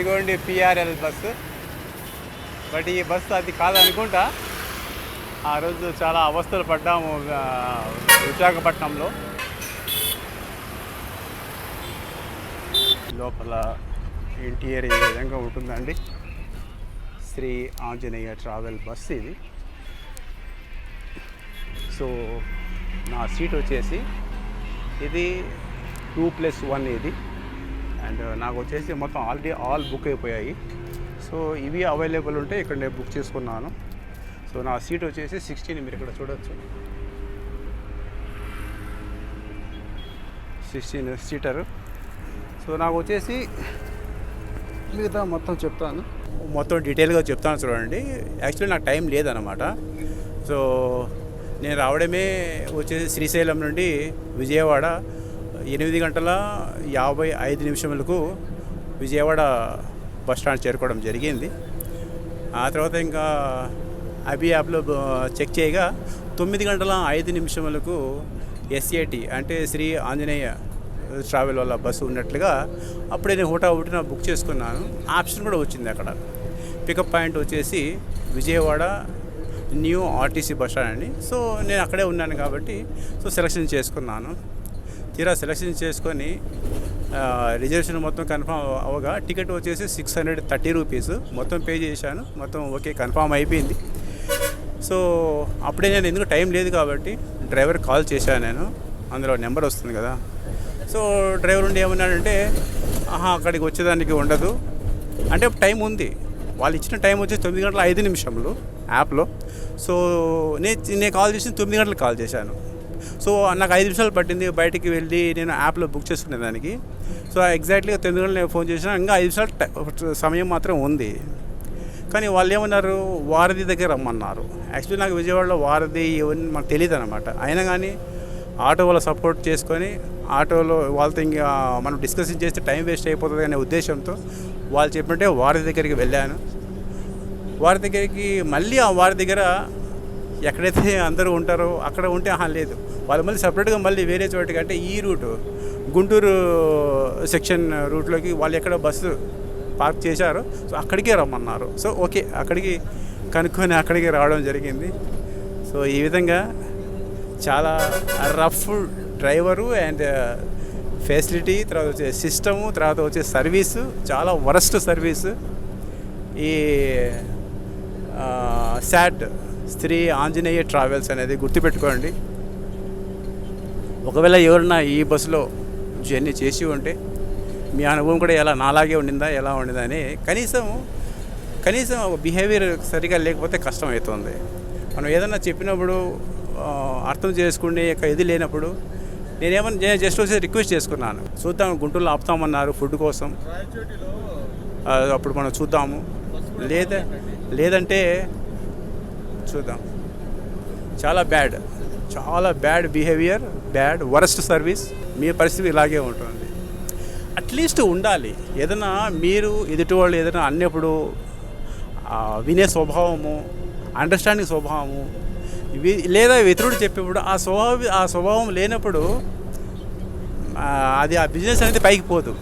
ఇదిగోండి PRL bus. But ఈ bus అది కాదనుకుంటా. ఆ రోజు చాలా అవస్థలు పడ్డాము విశాఖపట్నంలో. లోపల ఇంటీరియర్ ఈ విధంగా ఉంటుందండి. శ్రీ ఆంజనేయ ట్రావెల్ బస్ ఇది. సో నా సీట్ వచ్చేసి ఇది 2+1 ఇది. అండ్ నాకు వచ్చేసి మొత్తం ఆల్రెడీ ఆల్ బుక్ అయిపోయాయి. సో ఇవి అవైలబుల్ ఉంటే ఇక్కడ నేను బుక్ చేసుకున్నాను. సో నా సీట్ వచ్చేసి 16, మీరు ఇక్కడ చూడొచ్చు, 16 సీటరు. సో నాకు వచ్చేసి మిగతా మొత్తం చెప్తాను, మొత్తం డీటెయిల్గా చెప్తాను చూడండి. యాక్చువల్లీ నాకు టైం లేదన్నమాట. సో నేను రావడమే వచ్చేసి శ్రీశైలం నుండి విజయవాడ 8:55 విజయవాడ బస్ స్టాండ్ చేరుకోవడం జరిగింది. ఆ తర్వాత ఇంకా అబి యాప్లో చెక్ చేయగా 9:05 SAT అంటే శ్రీ ఆంజనేయ ట్రావెల్ వల్ల బస్సు ఉన్నట్లుగా అప్పుడే నేను హుటాహుటిన బుక్ చేసుకున్నాను. ఆప్షన్ కూడా వచ్చింది అక్కడ. పికప్ పాయింట్ వచ్చేసి Vijayawada new RTC bus stand అండి. సో నేను అక్కడే ఉన్నాను కాబట్టి సో సెలెక్షన్ చేసుకున్నాను. తీరా సెలెక్షన్ చేసుకొని రిజర్వేషన్ మొత్తం కన్ఫామ్ అవగా టికెట్ వచ్చేసి 630 రూపీస్ మొత్తం పే చేశాను. మొత్తం ఓకే కన్ఫామ్ అయిపోయింది. సో అప్పుడే నేను ఎందుకు టైం లేదు కాబట్టి డ్రైవర్ కాల్ చేశాను నేను. అందులో నెంబర్ వస్తుంది కదా. సో డ్రైవర్ ఉండి ఏమన్నాడంటే అక్కడికి వచ్చేదానికి ఉండదు అంటే టైం ఉంది. వాళ్ళు ఇచ్చిన టైం వచ్చి 9:05 యాప్లో. సో నేను కాల్ చేసి 9 గంటలకు కాల్ చేశాను. సో నాకు 5 నిమిషాలు పట్టింది బయటికి వెళ్ళి నేను యాప్లో బుక్ చేసుకునే దానికి. సో ఎగ్జాక్ట్లీగా 9 గంటలు నేను ఫోన్ చేసినా ఇంకా 5 నిమిషాలు సమయం మాత్రం ఉంది. కానీ వాళ్ళు ఏమన్నారు, వారధి దగ్గర రమ్మన్నారు. యాక్చువల్లీ నాకు విజయవాడలో వారధి ఇవన్నీ మాకు తెలియదు అనమాట. అయినా కానీ ఆటో వాళ్ళ సపోర్ట్ చేసుకొని ఆటోలో వాళ్ళతో ఇంకా మనం డిస్కషన్ చేస్తే టైం వేస్ట్ అయిపోతుంది అనే ఉద్దేశంతో వాళ్ళు చెప్పినట్టే వారధి దగ్గరికి వెళ్ళాను. వారి దగ్గరికి మళ్ళీ ఆ వారి దగ్గర ఎక్కడైతే అందరూ ఉంటారో అక్కడ ఉంటే లేదు, వాళ్ళు మళ్ళీ సపరేట్గా మళ్ళీ వేరే చోటికి అంటే ఈ రూటు గుంటూరు సెక్షన్ రూట్లోకి వాళ్ళు ఎక్కడ బస్సు పార్క్ చేశారో సో అక్కడికే రమ్మన్నారు. సో ఓకే అక్కడికి కనుక్కొని అక్కడికి రావడం జరిగింది. సో ఈ విధంగా చాలా రఫ్ డ్రైవరు అండ్ ఫెసిలిటీ, తర్వాత వచ్చే సిస్టము, తర్వాత వచ్చే సర్వీసు చాలా వరస్ట్ సర్వీసు ఈ శాట్ శ్రీ ఆంజనేయ ట్రావెల్స్ అనేది గుర్తుపెట్టుకోండి. ఒకవేళ ఎవరన్నా ఈ బస్సులో జర్నీ చేసి ఉంటే మీ అనుభవం కూడా నాలాగే ఉండిందా ఎలా ఉండిందా అని కనీసం బిహేవియర్ సరిగా లేకపోతే కష్టం అవుతుంది. మనం ఏదన్నా చెప్పినప్పుడు అర్థం చేసుకునే ఇది లేనప్పుడు నేను జస్ట్ వచ్చి రిక్వెస్ట్ చేసుకున్నాను, చూద్దాం గుంటూరులో ఆపుతామన్నారు ఫుడ్ కోసం, అప్పుడు మనం చూద్దాము, లేదంటే చూద్దాం. చాలా బ్యాడ్ బిహేవియర్, వరస్ట్ సర్వీస్. మీ పరిస్థితి ఇలాగే ఉంటుంది. అట్లీస్ట్ ఉండాలి ఏదైనా మీరు ఎదుటి వాళ్ళు ఏదైనా అన్నప్పుడు వినే స్వభావము, అండర్స్టాండింగ్ స్వభావము, లేదా ఇతరుడు చెప్పేప్పుడు ఆ స్వభావం లేనప్పుడు అది ఆ బిజినెస్ అనేది పైకి పోదు.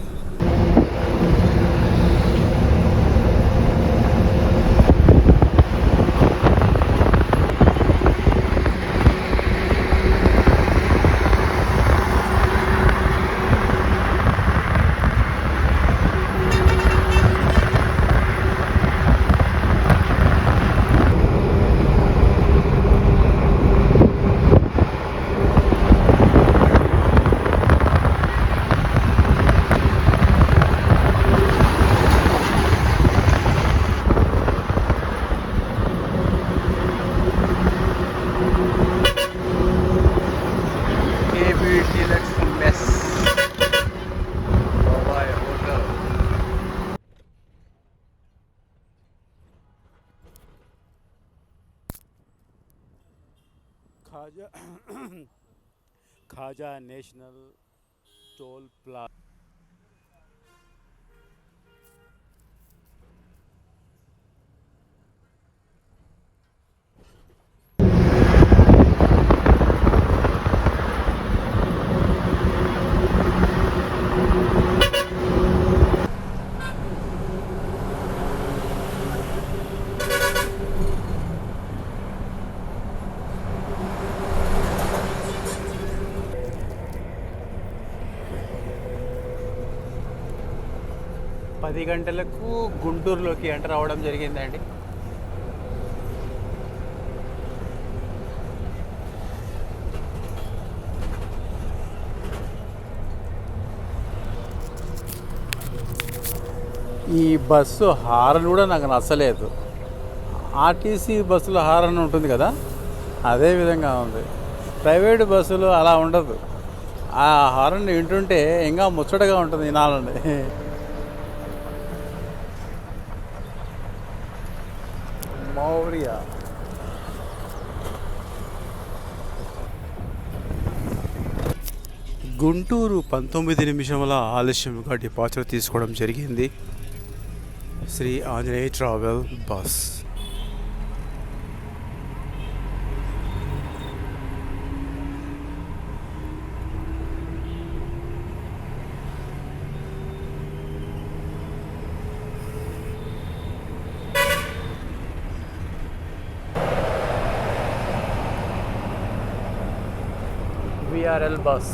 Khaja national toll plaza. 10 గంటలకు గుంటూరులోకి ఎంటర్ అవ్వడం జరిగిందండి. ఈ బస్సు హారన్ కూడా నాకు నచ్చలేదు. ఆర్టీసీ బస్సులో హారన్ ఉంటుంది కదా, అదే విధంగా ఉంది. ప్రైవేటు బస్సులు అలా ఉండదు. ఆ హారన్ వింటుంటే ఇంకా ముచ్చటగా ఉంటుంది వినాలండి. మౌర్య గుంటూరు 19 నిమిషముల ఆలస్యంగా డిపార్చర్ తీసుకోవడం జరిగింది Shri Anjaneya travel bus. VRL bus.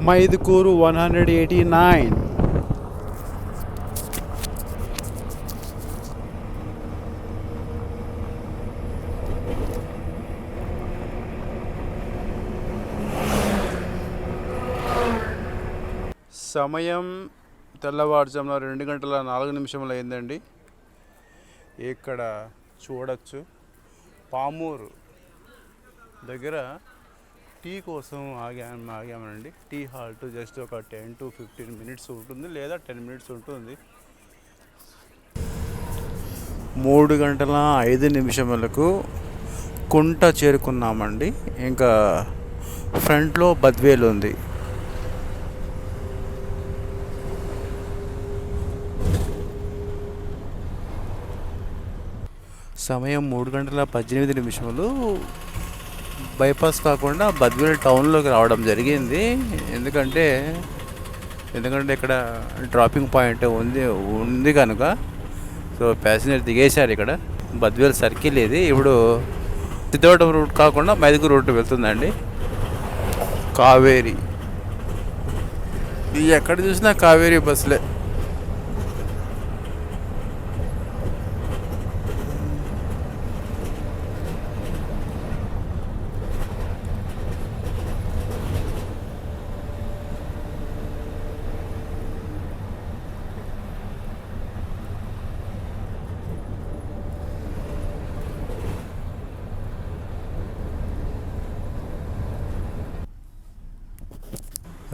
Mydukur 189. సమయం తెల్లవారుజామున 2:04 అయిందండి. ఇక్కడ చూడొచ్చు పామూరు దగ్గర టీ కోసం ఆగామండి. టీ హాల్ట్ జస్ట్ ఒక 10 to 15 minutes ఉంటుంది, లేదా 10 minutes ఉంటుంది. 3:05 కుంట చేరుకున్నామండి. ఇంకా ఫ్రంట్లో బద్వేలు ఉంది. సమయం 3:18. బైపాస్ కాకుండా బద్వేల్ టౌన్లోకి రావడం జరిగింది. ఎందుకంటే ఇక్కడ డ్రాపింగ్ పాయింట్ ఉంది కనుక. సో ప్యాసింజర్ దిగేశారు ఇక్కడ. బద్వేల్ సర్కిల్ ఇది. ఇప్పుడు సిద్ధవటం రూట్ కాకుండా మైదుకూరు రూట్ వెళ్తుందండి. కావేరీ, ఎక్కడ చూసినా కావేరీ బస్సులే.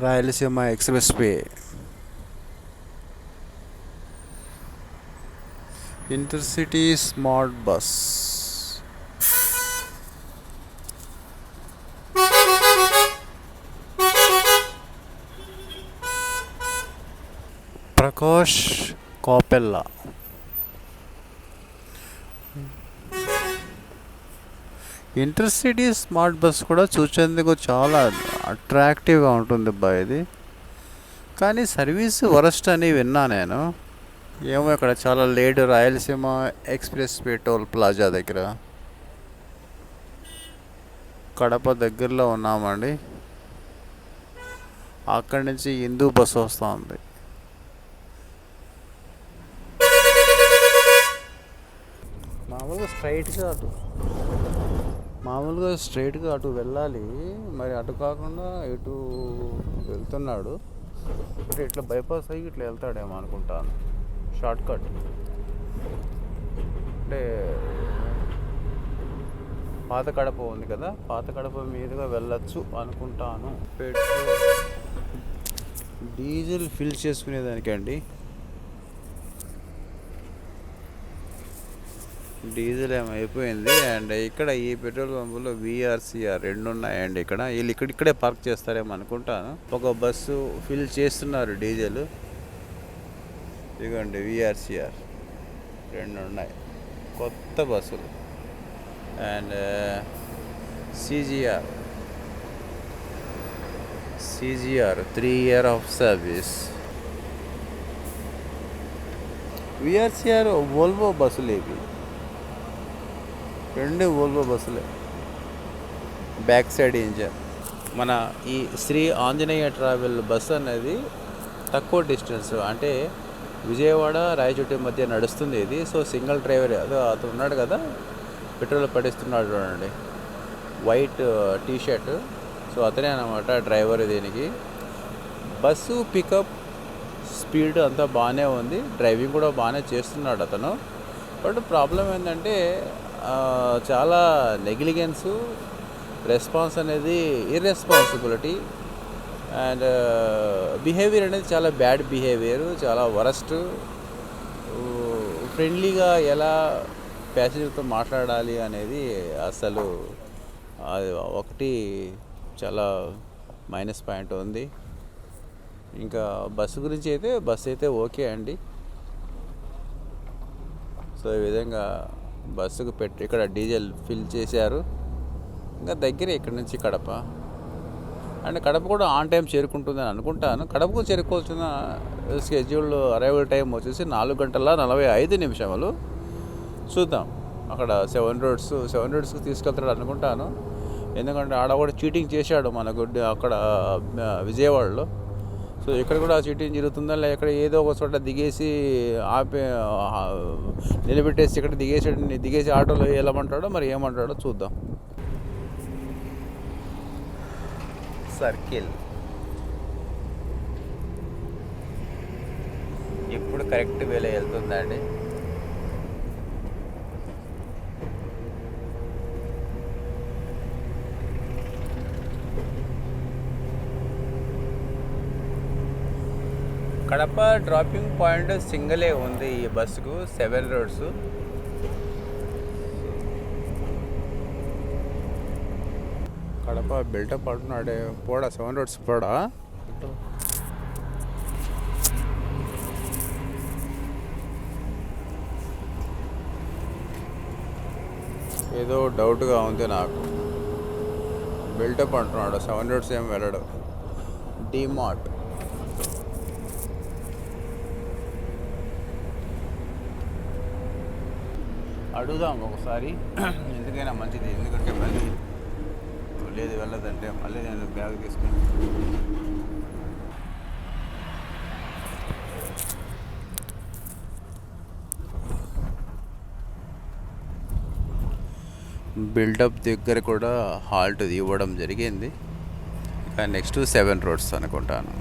Rayalaseema express way, intercity smart bus. Prakash Kopella. Intercity smart bus కూడా చూసేందుకు చాలా అట్రాక్టివ్గా ఉంటుంది ఇది. కానీ సర్వీస్ వరస్ట్ అని విన్నా నేను. ఏమో ఇక్కడ చాలా late. Rayalaseema express way toll plaza దగ్గర, కడప దగ్గరలో ఉన్నామండి. అక్కడి నుంచి హిందూ బస్సు వస్తుంది. మామూలుగా స్ట్రైట్గా అటు వెళ్ళాలి, మరి అటు కాకుండా ఇటు వెళ్తున్నాడు. అంటే ఇట్లా బైపాస్ అయ్యి ఇట్లా వెళ్తాడేమో అనుకుంటాను, షార్ట్ కట్. అంటే పాత కడప ఉంది కదా, పాత కడప మీదుగా వెళ్ళొచ్చు అనుకుంటాను. పెట్రోల్ డీజిల్ ఫిల్ చేసుకునేదానికండి. డీజిల్ ఏమైపోయింది. అండ్ ఇక్కడ ఈ పెట్రోల్ పంపులో VRCR 2 ఉన్నాయండి. వీళ్ళు ఇక్కడే పార్క్ చేస్తారేమో అనుకుంటాను. ఒక బస్సు ఫిల్ చేస్తున్నారు డీజిల్. ఇదిగోండి VRCR 2 ఉన్నాయి, కొత్త బస్సులు. And CGR 3 year of service. VRCR Volvo బస్సులు ఇవి, 2 వోల్వో బస్సులే. Back side engine. మన ఈ శ్రీ ఆంజనేయ ట్రావెల్ బస్ అనేది తక్కువ డిస్టెన్స్, అంటే విజయవాడ రాయచోటి మధ్య నడుస్తుంది ఇది. సో సింగిల్ డ్రైవర్ అతను ఉన్నాడు కదా, పెట్రోల్ పడిస్తున్నాడు చూడండి, వైట్ టీషర్ట్. సో అతనే అన్నమాట డ్రైవర్ దీనికి. బస్సు పికప్ స్పీడ్ అంతా బాగానే ఉంది, డ్రైవింగ్ కూడా బాగానే చేస్తున్నాడు అతను. బట్ ప్రాబ్లం ఏంటంటే చాలా నెగ్లిజెన్సు, రెస్పాన్స్ అనేది ఇర్రెస్పాన్సిబిలిటీ. అండ్ బిహేవియర్ అనేది చాలా బ్యాడ్ బిహేవియర్, చాలా వరస్ట్. ఫ్రెండ్లీగా ఎలా ప్యాసింజర్తో మాట్లాడాలి అనేది అసలు అది ఒకటి చాలా మైనస్ పాయింట్ ఉంది. ఇంకా బస్సు గురించి అయితే బస్సు అయితే ఓకే అండి. సో ఈ విధంగా బస్సుకు ఇక్కడ డీజిల్ ఫిల్ చేశారు. ఇంకా దగ్గరే ఇక్కడ నుంచి కడప. అండ్ కడప కూడా ఆన్ టైం చేరుకుంటుందని అనుకుంటాను. కడపకు చేరుకోవాల్సిన స్కెడ్యూల్ అరైవల్ టైం వచ్చేసి 4:45. చూద్దాం, అక్కడ 7 roadsకి తీసుకెళ్తాడు అనుకుంటాను. ఎందుకంటే ఆడ కూడా చీటింగ్ చేశాడు మనకు అక్కడ విజయవాడలో. సో ఇక్కడ కూడా చీటింగ్ జరుగుతుందా, లేక ఇక్కడ ఏదో ఒక చోట దిగేసి నిలబెట్టేసి ఇక్కడ దిగేసి ఆటోలో వెళ్ళమంటాడో మరి ఏమంటాడో చూద్దాం. సర్కిల్ ఇప్పుడు కరెక్ట్ వేలో వెళ్తుందండి. కడప డ్రాపింగ్ పాయింట్ సింగలే ఉంది ఈ బస్సుకు, 7 roads. Kadapa built-up అంటున్నాడే, poda 7 roads poda. ఏదో డౌట్గా ఉంది నాకు. బిల్టప్ అంటున్నాడు, 7 roads ఏం వెళ్ళడు. డిమార్ట్ అడుగుదాం ఒకసారి, ఎందుకైనా మంచిది. ఎందుకంటే మళ్ళీ లేదు వెళ్ళదంటే మళ్ళీ నేను బ్యాగ్ తీసుకుని బిల్డప్ దగ్గర కూడా హాల్ట్ ఇవ్వడం జరిగింది. ఇక నెక్స్ట్ 7 roads అనుకుంటాను.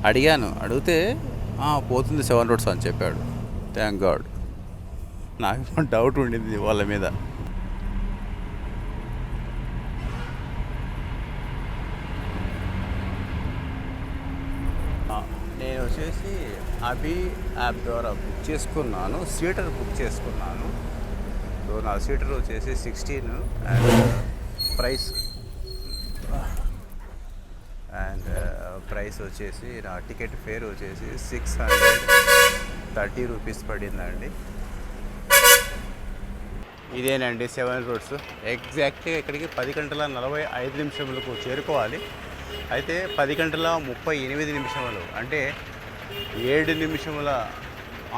అడిగితే పోతుంది 7 roads అని చెప్పాడు. Thank God. నాకు డౌట్ ఉండింది వాళ్ళ మీద. నేను వచ్చేసి అభి యాప్ ద్వారా బుక్ చేసుకున్నాను, సీటర్ బుక్ చేసుకున్నాను. సో నా సీటర్ వచ్చేసి 16 ప్రైస్ వచ్చేసి నా టికెట్ ఫేర్ వచ్చేసి 630 రూపీస్ పడిందండి. ఇదేనండి 7 roads. ఎగ్జాక్ట్గా ఇక్కడికి 10:45 చేరుకోవాలి. అయితే 10:38 అంటే 7 నిమిషముల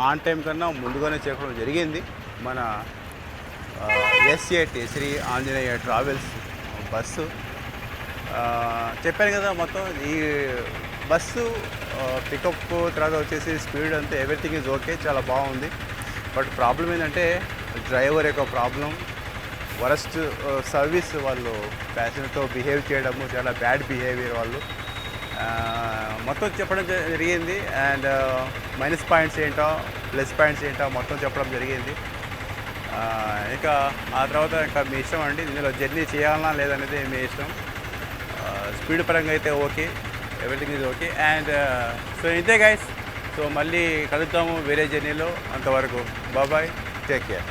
ఆన్ టైం కన్నా ముందుగానే చేరుకోవడం జరిగింది. మన SAT Shri Anjaneya travels bus. చెప్పాను కదా, మొత్తం ఈ బస్సు పికప్ తర్వాత వచ్చేసి స్పీడ్ అంతా ఎవ్రీథింగ్ ఈజ్ ఓకే, చాలా బాగుంది. బట్ ప్రాబ్లం ఏంటంటే డ్రైవర్ యొక్క ప్రాబ్లం, వరస్ట్ సర్వీస్. వాళ్ళు ప్యాసింజర్తో బిహేవ్ చేయడము చాలా బ్యాడ్ బిహేవియర్ వాళ్ళు. మొత్తం చెప్పడం జరిగింది. అండ్ మైనస్ పాయింట్స్ ఏంటో ప్లస్ పాయింట్స్ ఏంటో మొత్తం చెప్పడం జరిగింది. ఇంకా ఆ తర్వాత ఇంకా మీ ఇష్టం అండి, ఇందులో జర్నీ చేయాలన్నా లేదనేది మీ ఇష్టం. స్పీడ్ పరంగా అయితే okay, everything is okay. And so ఇంతే గైస్. సో మళ్ళీ కలుద్దాము వేరే జర్నీలో. అంతవరకు బాయ్, టేక్ కేర్.